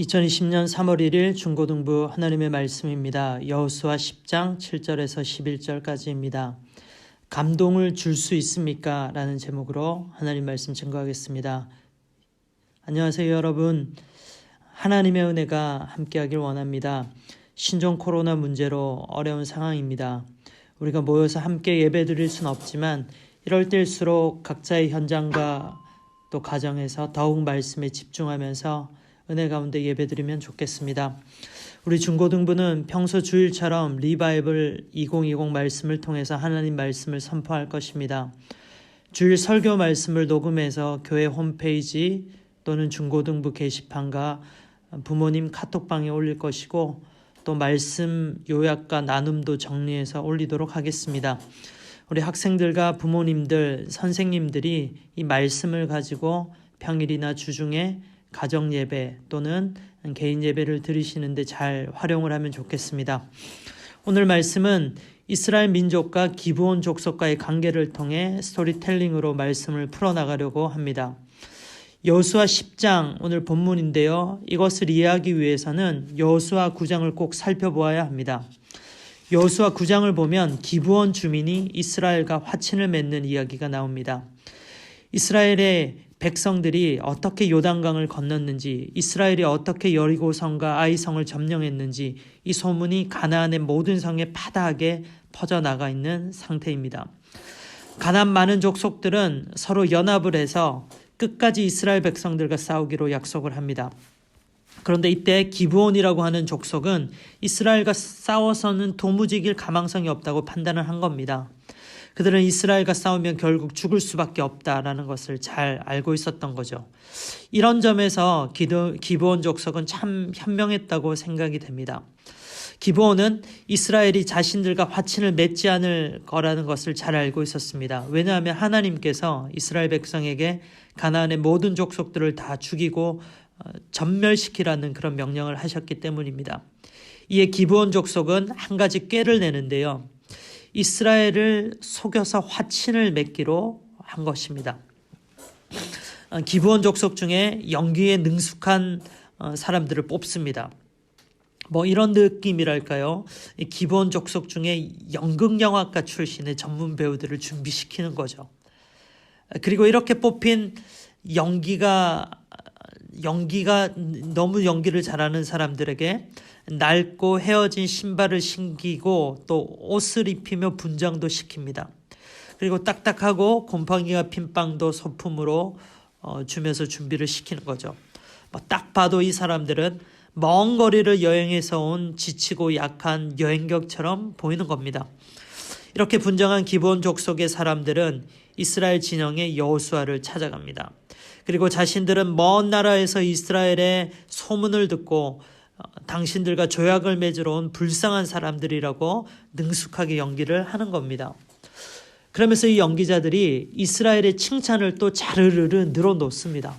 2020년 3월 1일 중고등부 하나님의 말씀입니다. 여호수아 10장 7절에서 11절까지입니다. 감동을 줄 수 있습니까? 라는 제목으로 하나님 말씀 증거하겠습니다. 안녕하세요 여러분. 하나님의 은혜가 함께하길 원합니다. 신종 코로나 문제로 어려운 상황입니다. 우리가 모여서 함께 예배 드릴 수는 없지만 이럴 때일수록 각자의 현장과 또 가정에서 더욱 말씀에 집중하면서 은혜 가운데 예배드리면 좋겠습니다. 우리 중고등부는 평소 주일처럼 리바이블 2020 말씀을 통해서 하나님 말씀을 선포할 것입니다. 주일 설교 말씀을 녹음해서 교회 홈페이지 또는 중고등부 게시판과 부모님 카톡방에 올릴 것이고 또 말씀 요약과 나눔도 정리해서 올리도록 하겠습니다. 우리 학생들과 부모님들, 선생님들이 이 말씀을 가지고 평일이나 주중에 가정 예배 또는 개인 예배를 드리시는데 잘 활용을 하면 좋겠습니다. 오늘 말씀은 이스라엘 민족과 기브온 족속과의 관계를 통해 스토리텔링으로 말씀을 풀어나가려고 합니다. 여호수아 10장 오늘 본문인데요. 이것을 이해하기 위해서는 여호수아 9장을 꼭 살펴보아야 합니다. 여호수아 9장을 보면 기브온 주민이 이스라엘과 화친을 맺는 이야기가 나옵니다. 이스라엘의 백성들이 어떻게 요단강을 건넜는지, 이스라엘이 어떻게 여리고성과 아이성을 점령했는지 이 소문이 가나안의 모든 성에 파다하게 퍼져나가 있는 상태입니다. 가나안 많은 족속들은 서로 연합을 해서 끝까지 이스라엘 백성들과 싸우기로 약속을 합니다. 그런데 이때 기브온이라고 하는 족속은 이스라엘과 싸워서는 도무지 이길 가망성이 없다고 판단을 한 겁니다. 그들은 이스라엘과 싸우면 결국 죽을 수밖에 없다라는 것을 잘 알고 있었던 거죠. 이런 점에서 기브온 족속은 참 현명했다고 생각이 됩니다. 기브온은 이스라엘이 자신들과 화친을 맺지 않을 거라는 것을 잘 알고 있었습니다. 왜냐하면 하나님께서 이스라엘 백성에게 가나안의 모든 족속들을 다 죽이고 전멸시키라는 그런 명령을 하셨기 때문입니다. 이에 기브온 족속은 한 가지 꾀를 내는데요. 이스라엘을 속여서 화친을 맺기로 한 것입니다. 기브온 족속 중에 연기에 능숙한 사람들을 뽑습니다. 뭐 이런 느낌이랄까요? 기브온 족속 중에 연극영화과 출신의 전문 배우들을 준비시키는 거죠. 그리고 이렇게 뽑힌 연기가 너무 연기를 잘하는 사람들에게 낡고 헤어진 신발을 신기고 또 옷을 입히며 분장도 시킵니다. 그리고 딱딱하고 곰팡이가 핀 빵도 소품으로 주면서 준비를 시키는 거죠. 딱 봐도 이 사람들은 먼 거리를 여행해서 온 지치고 약한 여행객처럼 보이는 겁니다. 이렇게 분장한 기브온 족속의 사람들은 이스라엘 진영의 여호수아를 찾아갑니다. 그리고 자신들은 먼 나라에서 이스라엘의 소문을 듣고 당신들과 조약을 맺으러 온 불쌍한 사람들이라고 능숙하게 연기를 하는 겁니다. 그러면서 이 연기자들이 이스라엘의 칭찬을 또 자르르르 늘어놓습니다.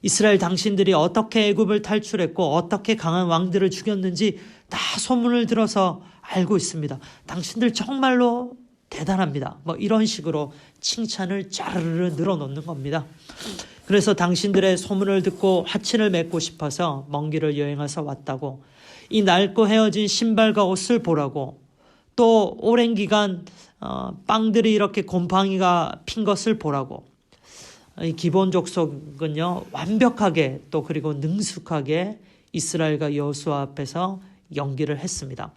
이스라엘 당신들이 어떻게 애굽을 탈출했고 어떻게 강한 왕들을 죽였는지 다 소문을 들어서 알고 있습니다. 당신들 정말로 대단합니다. 이런 식으로 칭찬을 자르르 늘어놓는 겁니다. 그래서 당신들의 소문을 듣고 화친을 맺고 싶어서 먼 길을 여행해서 왔다고, 이 낡고 헤어진 신발과 옷을 보라고, 또 오랜 기간 빵들이 이렇게 곰팡이가 핀 것을 보라고. 이 기브온 족속은요 완벽하게 또 그리고 능숙하게 이스라엘과 여호수아 앞에서 연기를 했습니다.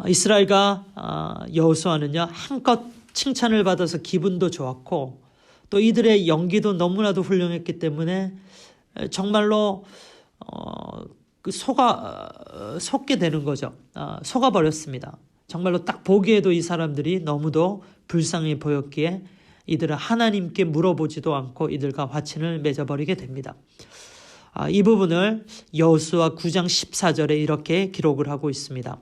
이스라엘과 여호수아는요 한껏 칭찬을 받아서 기분도 좋았고 또 이들의 연기도 너무나도 훌륭했기 때문에 정말로 속게 되는 거죠. 속아버렸습니다. 정말로 딱 보기에도 이 사람들이 너무도 불쌍해 보였기에 이들은 하나님께 물어보지도 않고 이들과 화친을 맺어버리게 됩니다. 이 부분을 여호수아 9장 14절에 이렇게 기록을 하고 있습니다.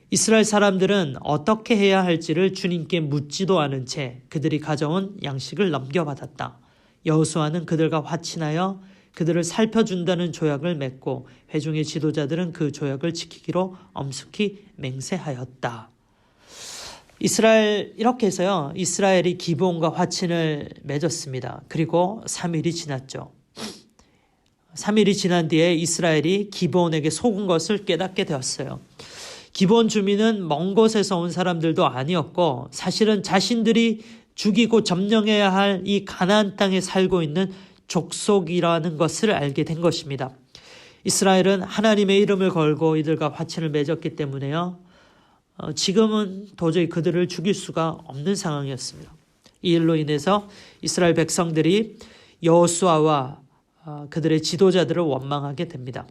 이스라엘 사람들은 어떻게 해야 할지를 주님께 묻지도 않은 채 그들이 가져온 양식을 넘겨받았다. 여호수아는 그들과 화친하여 그들을 살펴준다는 조약을 맺고 회중의 지도자들은 그 조약을 지키기로 엄숙히 맹세하였다. 이렇게 해서요 이스라엘이 기브온과 화친을 맺었습니다. 그리고 3일이 지났죠. 3일이 지난 뒤에 이스라엘이 기브온에게 속은 것을 깨닫게 되었어요. 기브온 주민은 먼 곳에서 온 사람들도 아니었고 사실은 자신들이 죽이고 점령해야 할 이 가나안 땅에 살고 있는 족속이라는 것을 알게 된 것입니다. 이스라엘은 하나님의 이름을 걸고 이들과 화친을 맺었기 때문에요. 지금은 도저히 그들을 죽일 수가 없는 상황이었습니다. 이 일로 인해서 이스라엘 백성들이 여호수아와 그들의 지도자들을 원망하게 됩니다.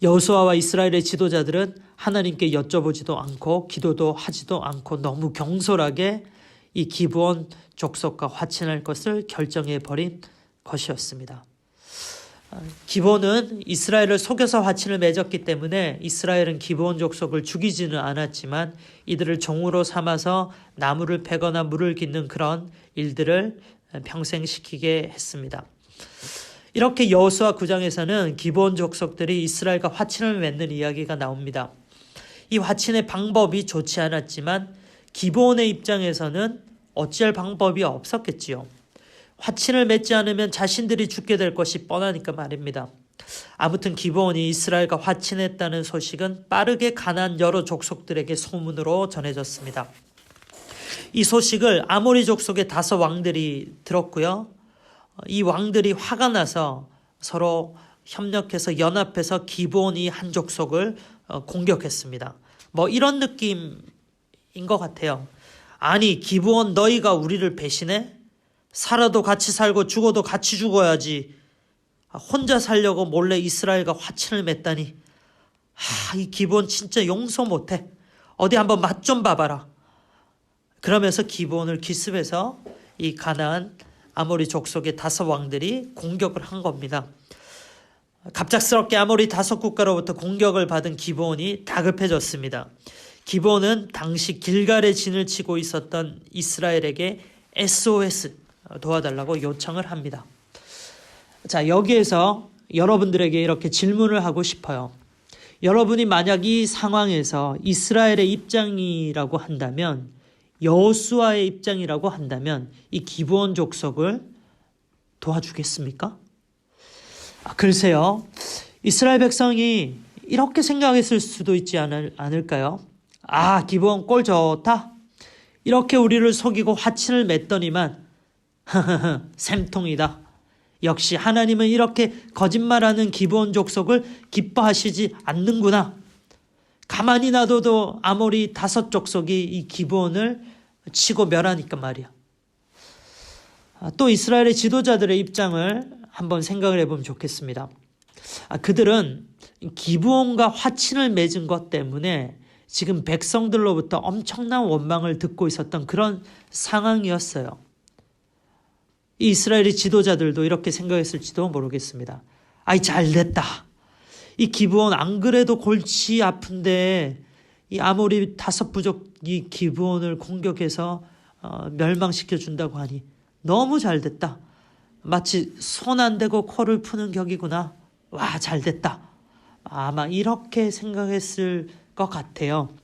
여호수아와 이스라엘의 지도자들은 하나님께 여쭤보지도 않고 기도도 하지도 않고 너무 경솔하게 이 기브온 족속과 화친할 것을 결정해 버린 것이었습니다. 기브온은 이스라엘을 속여서 화친을 맺었기 때문에 이스라엘은 기브온 족속을 죽이지는 않았지만 이들을 종으로 삼아서 나무를 패거나 물을 깃는 그런 일들을 평생 시키게 했습니다. 이렇게 여호수아 9장에서는 기브온 족속들이 이스라엘과 화친을 맺는 이야기가 나옵니다. 이 화친의 방법이 좋지 않았지만 기브온의 입장에서는 어찌할 방법이 없었겠지요. 화친을 맺지 않으면 자신들이 죽게 될 것이 뻔하니까 말입니다. 아무튼 기브온이 이스라엘과 화친했다는 소식은 빠르게 가나안 여러 족속들에게 소문으로 전해졌습니다. 이 소식을 아모리 족속의 5 왕들이 들었고요. 이 왕들이 화가 나서 서로 협력해서 연합해서 기브온이 한 족속을 공격했습니다. 뭐 이런 느낌인 것 같아요. 아니 기브온 너희가 우리를 배신해? 살아도 같이 살고 죽어도 같이 죽어야지. 혼자 살려고 몰래 이스라엘과 화친을 맺다니. 이 기브온 진짜 용서 못해. 어디 한번 맛 좀 봐봐라. 그러면서 기브온을 기습해서 이 가나안 아모리 족속의 5 왕들이 공격을 한 겁니다. 갑작스럽게 아모리 5 국가로부터 공격을 받은 기브온이 다급해졌습니다. 기브온은 당시 길갈에 진을 치고 있었던 이스라엘에게 SOS 도와달라고 요청을 합니다. 자, 여기에서 여러분들에게 이렇게 질문을 하고 싶어요. 여러분이 만약 이 상황에서 이스라엘의 입장이라고 한다면, 여호수아의 입장이라고 한다면 이 기브온 족속을 도와주겠습니까? 글쎄요. 이스라엘 백성이 이렇게 생각했을 수도 있지 않을까요? 기브온 꼴 좋다. 이렇게 우리를 속이고 화친을 맺더니만 샘통이다. 역시 하나님은 이렇게 거짓말하는 기브온 족속을 기뻐하시지 않는구나. 가만히 놔둬도 아모리 5 족속이 이 기브온을 치고 멸하니까 말이야. 또 이스라엘의 지도자들의 입장을 한번 생각을 해보면 좋겠습니다. 그들은 기브온과 화친을 맺은 것 때문에 지금 백성들로부터 엄청난 원망을 듣고 있었던 그런 상황이었어요. 이 이스라엘의 지도자들도 이렇게 생각했을지도 모르겠습니다. 잘됐다. 이 기브온 안 그래도 골치 아픈데 이 아모리 5 부족이 기브온을 공격해서 멸망시켜 준다고 하니 너무 잘됐다. 마치 손 안 대고 코를 푸는 격이구나. 와, 잘됐다. 아마 이렇게 생각했을 것 같아요.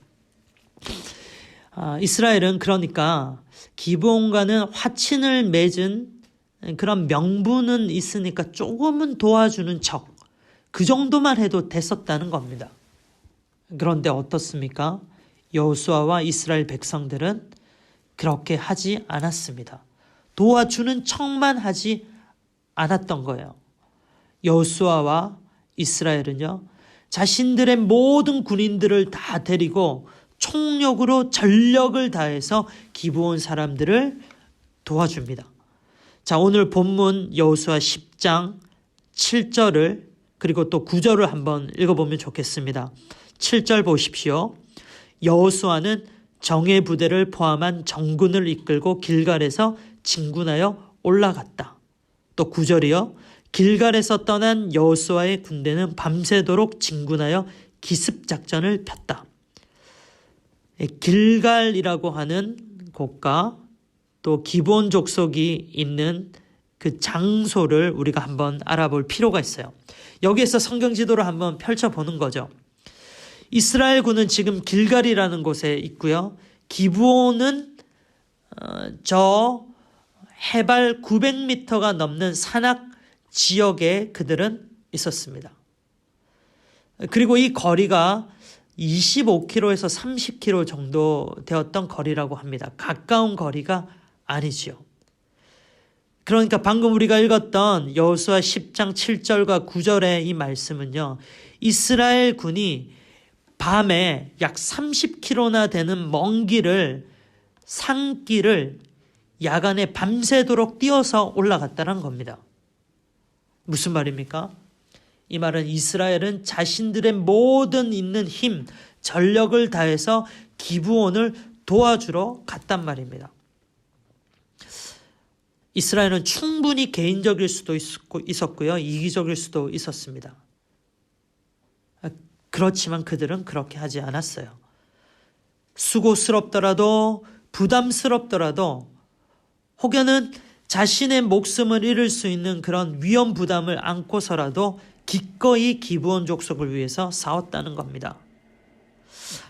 이스라엘은 그러니까 기브온과는 화친을 맺은 그런 명분은 있으니까 조금은 도와주는 척, 그 정도만 해도 됐었다는 겁니다. 그런데 어떻습니까? 여호수아와 이스라엘 백성들은 그렇게 하지 않았습니다. 도와주는 척만 하지 않았던 거예요. 여호수아와 이스라엘은요, 자신들의 모든 군인들을 다 데리고 총력으로 전력을 다해서 기브온 사람들을 도와줍니다. 자, 오늘 본문 여호수아 10장 7절을 그리고 또 9절을 한번 읽어보면 좋겠습니다. 7절 보십시오. 여호수아는 정예 부대를 포함한 정군을 이끌고 길갈에서 진군하여 올라갔다. 또 9절이요. 길갈에서 떠난 여호수아의 군대는 밤새도록 진군하여 기습작전을 폈다. 길갈이라고 하는 곳과 또 기브온 족속이 있는 그 장소를 우리가 한번 알아볼 필요가 있어요. 여기에서 성경 지도를 한번 펼쳐보는 거죠. 이스라엘군은 지금 길갈이라는 곳에 있고요. 기브온은 저 해발 900m가 넘는 산악 지역에 그들은 있었습니다. 그리고 이 거리가 25km에서 30km 정도 되었던 거리라고 합니다. 가까운 거리가 아니지요. 그러니까 방금 우리가 읽었던 여호수아 10장 7절과 9절의 이 말씀은요, 이스라엘 군이 밤에 약 30km나 되는 먼 길을, 산길을 야간에 밤새도록 뛰어서 올라갔다는 겁니다. 무슨 말입니까? 이 말은 이스라엘은 자신들의 모든 있는 힘, 전력을 다해서 기브온을 도와주러 갔단 말입니다. 이스라엘은 충분히 개인적일 수도 있었고요, 이기적일 수도 있었습니다. 그렇지만 그들은 그렇게 하지 않았어요. 수고스럽더라도, 부담스럽더라도, 혹여는 자신의 목숨을 잃을 수 있는 그런 위험 부담을 안고서라도 기꺼이 기브온 족속을 위해서 싸웠다는 겁니다.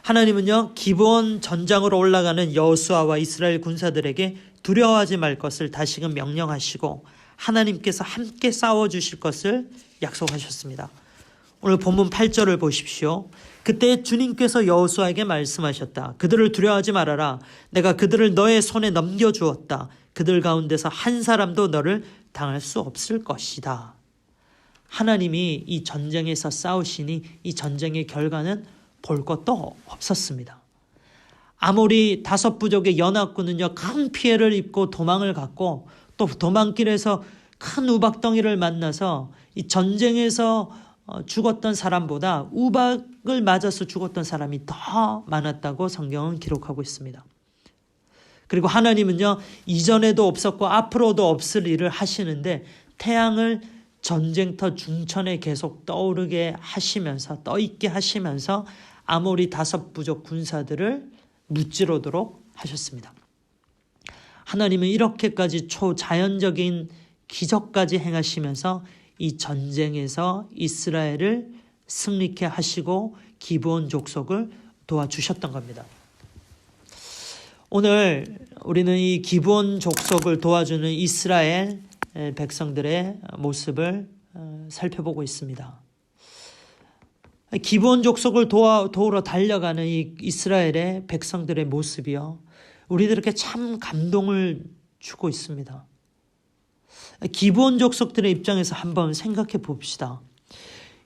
하나님은요, 기브온 전장으로 올라가는 여호수아와 이스라엘 군사들에게 두려워하지 말 것을 다시금 명령하시고 하나님께서 함께 싸워주실 것을 약속하셨습니다. 오늘 본문 8절을 보십시오. 그때 주님께서 여호수아에게 말씀하셨다. 그들을 두려워하지 말아라. 내가 그들을 너의 손에 넘겨주었다. 그들 가운데서 한 사람도 너를 당할 수 없을 것이다. 하나님이 이 전쟁에서 싸우시니 이 전쟁의 결과는 볼 것도 없었습니다. 아모리 5부족의 연합군은요, 큰 피해를 입고 도망을 갔고, 또 도망길에서 큰 우박덩이를 만나서 이 전쟁에서 죽었던 사람보다 우박을 맞아서 죽었던 사람이 더 많았다고 성경은 기록하고 있습니다. 그리고 하나님은요, 이전에도 없었고 앞으로도 없을 일을 하시는데 태양을 전쟁터 중천에 계속 떠오르게 하시면서, 떠있게 하시면서 아모리 5부족 군사들을 무찌르도록 하셨습니다. 하나님은 이렇게까지 초자연적인 기적까지 행하시면서 이 전쟁에서 이스라엘을 승리케 하시고 기브온 족속을 도와주셨던 겁니다. 오늘 우리는 이 기브온 족속을 도와주는 이스라엘 백성들의 모습을 살펴보고 있습니다. 기브온 족속을 도우러 달려가는 이 이스라엘의 백성들의 모습이요, 우리들에게 참 감동을 주고 있습니다. 기브온 족속들의 입장에서 한번 생각해 봅시다.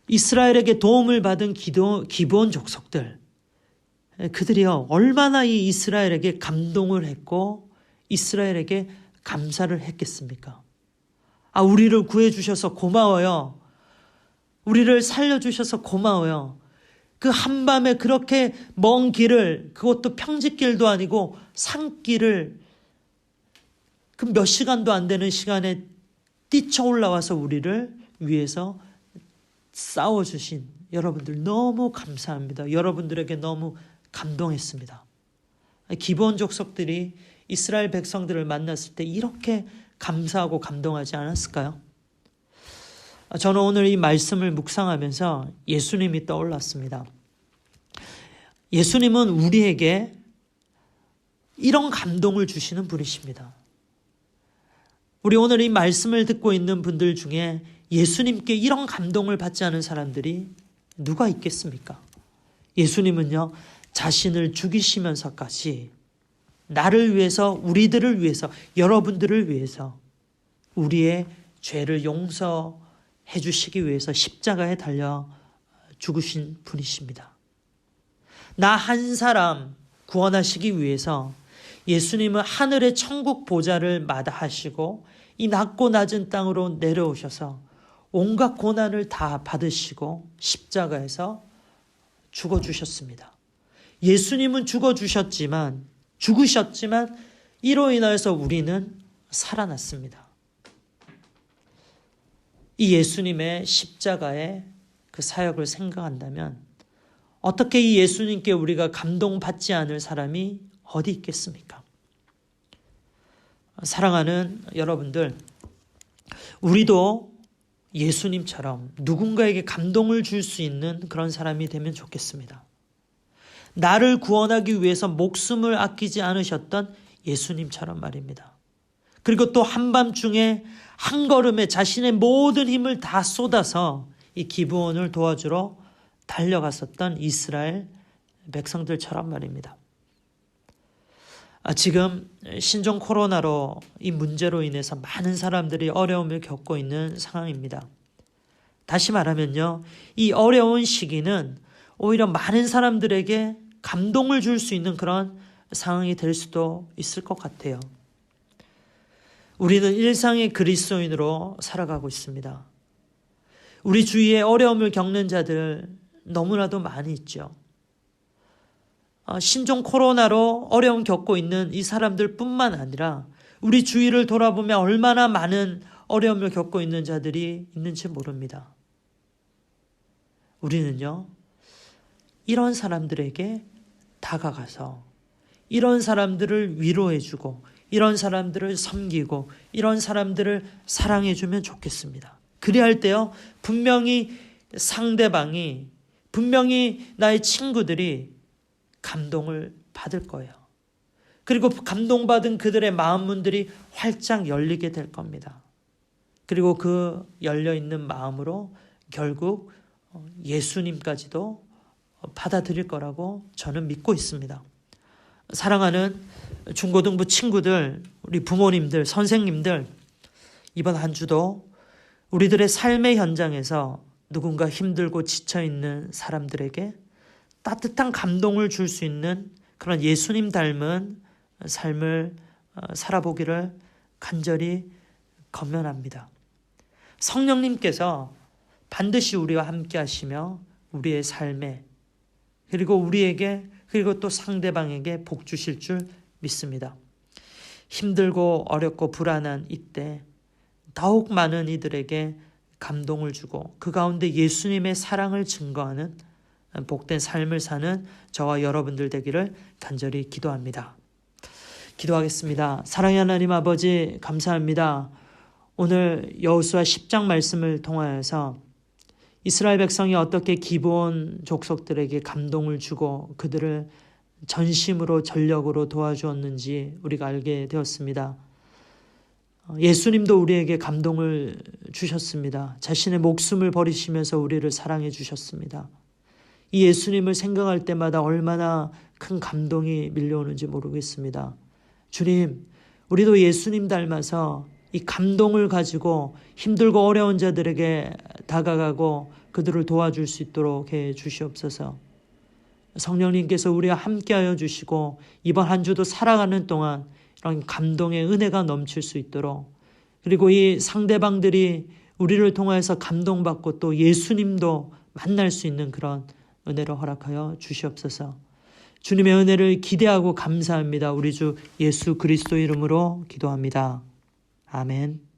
이스라엘에게 도움을 받은 기브온 족속들, 그들이요 얼마나 이 이스라엘에게 감동을 했고 이스라엘에게 감사를 했겠습니까? 우리를 구해주셔서 고마워요. 우리를 살려주셔서 고마워요. 그 한밤에 그렇게 먼 길을, 그것도 평지길도 아니고 산길을 그 몇 시간도 안 되는 시간에 뛰쳐 올라와서 우리를 위해서 싸워주신 여러분들 너무 감사합니다. 여러분들에게 너무 감동했습니다. 기브온 족속들이 이스라엘 백성들을 만났을 때 이렇게 감사하고 감동하지 않았을까요? 저는 오늘 이 말씀을 묵상하면서 예수님이 떠올랐습니다. 예수님은 우리에게 이런 감동을 주시는 분이십니다. 우리 오늘 이 말씀을 듣고 있는 분들 중에 예수님께 이런 감동을 받지 않은 사람들이 누가 있겠습니까? 예수님은요, 자신을 죽이시면서까지 나를 위해서, 우리들을 위해서, 여러분들을 위해서 우리의 죄를 용서해 주시기 위해서 십자가에 달려 죽으신 분이십니다. 나 한 사람 구원하시기 위해서 예수님은 하늘의 천국 보좌를 마다하시고 이 낮고 낮은 땅으로 내려오셔서 온갖 고난을 다 받으시고 십자가에서 죽어주셨습니다. 예수님은 죽으셨지만 이로 인하여서 우리는 살아났습니다. 이 예수님의 십자가의 그 사역을 생각한다면 어떻게 이 예수님께 우리가 감동받지 않을 사람이 어디 있겠습니까? 사랑하는 여러분들, 우리도 예수님처럼 누군가에게 감동을 줄 수 있는 그런 사람이 되면 좋겠습니다. 나를 구원하기 위해서 목숨을 아끼지 않으셨던 예수님처럼 말입니다. 그리고 또 한밤중에 한 걸음에 자신의 모든 힘을 다 쏟아서 이 기브온을 도와주러 달려갔었던 이스라엘 백성들처럼 말입니다. 지금 신종 코로나로 이 문제로 인해서 많은 사람들이 어려움을 겪고 있는 상황입니다. 다시 말하면요, 이 어려운 시기는 오히려 많은 사람들에게 감동을 줄 수 있는 그런 상황이 될 수도 있을 것 같아요. 우리는 일상의 그리스도인으로 살아가고 있습니다. 우리 주위에 어려움을 겪는 자들 너무나도 많이 있죠. 신종 코로나로 어려움 겪고 있는 이 사람들 뿐만 아니라 우리 주위를 돌아보면 얼마나 많은 어려움을 겪고 있는 자들이 있는지 모릅니다. 우리는요, 이런 사람들에게 다가가서 이런 사람들을 위로해주고 이런 사람들을 섬기고 이런 사람들을 사랑해주면 좋겠습니다. 그리할 때요, 분명히 상대방이, 분명히 나의 친구들이 감동을 받을 거예요. 그리고 감동받은 그들의 마음 문들이 활짝 열리게 될 겁니다. 그리고 그 열려있는 마음으로 결국 예수님까지도 받아들일 거라고 저는 믿고 있습니다. 사랑하는 중고등부 친구들, 우리 부모님들, 선생님들, 이번 한 주도 우리들의 삶의 현장에서 누군가 힘들고 지쳐있는 사람들에게 따뜻한 감동을 줄 수 있는 그런 예수님 닮은 삶을 살아보기를 간절히 권면합니다. 성령님께서 반드시 우리와 함께 하시며 우리의 삶에, 그리고 우리에게, 그리고 또 상대방에게 복 주실 줄 믿습니다. 힘들고 어렵고 불안한 이때 더욱 많은 이들에게 감동을 주고 그 가운데 예수님의 사랑을 증거하는 복된 삶을 사는 저와 여러분들 되기를 간절히 기도합니다. 기도하겠습니다. 사랑의 하나님 아버지, 감사합니다. 오늘 여호수아 10장 말씀을 통하여서 이스라엘 백성이 어떻게 기브온 족속들에게 감동을 주고 그들을 전심으로 전력으로 도와주었는지 우리가 알게 되었습니다. 예수님도 우리에게 감동을 주셨습니다. 자신의 목숨을 버리시면서 우리를 사랑해 주셨습니다. 이 예수님을 생각할 때마다 얼마나 큰 감동이 밀려오는지 모르겠습니다. 주님, 우리도 예수님 닮아서 이 감동을 가지고 힘들고 어려운 자들에게 다가가고 그들을 도와줄 수 있도록 해 주시옵소서. 성령님께서 우리와 함께하여 주시고 이번 한 주도 살아가는 동안 이런 감동의 은혜가 넘칠 수 있도록, 그리고 이 상대방들이 우리를 통해서 감동받고 또 예수님도 만날 수 있는 그런 은혜를 허락하여 주시옵소서. 주님의 은혜를 기대하고 감사합니다. 우리 주 예수 그리스도 이름으로 기도합니다. 아멘.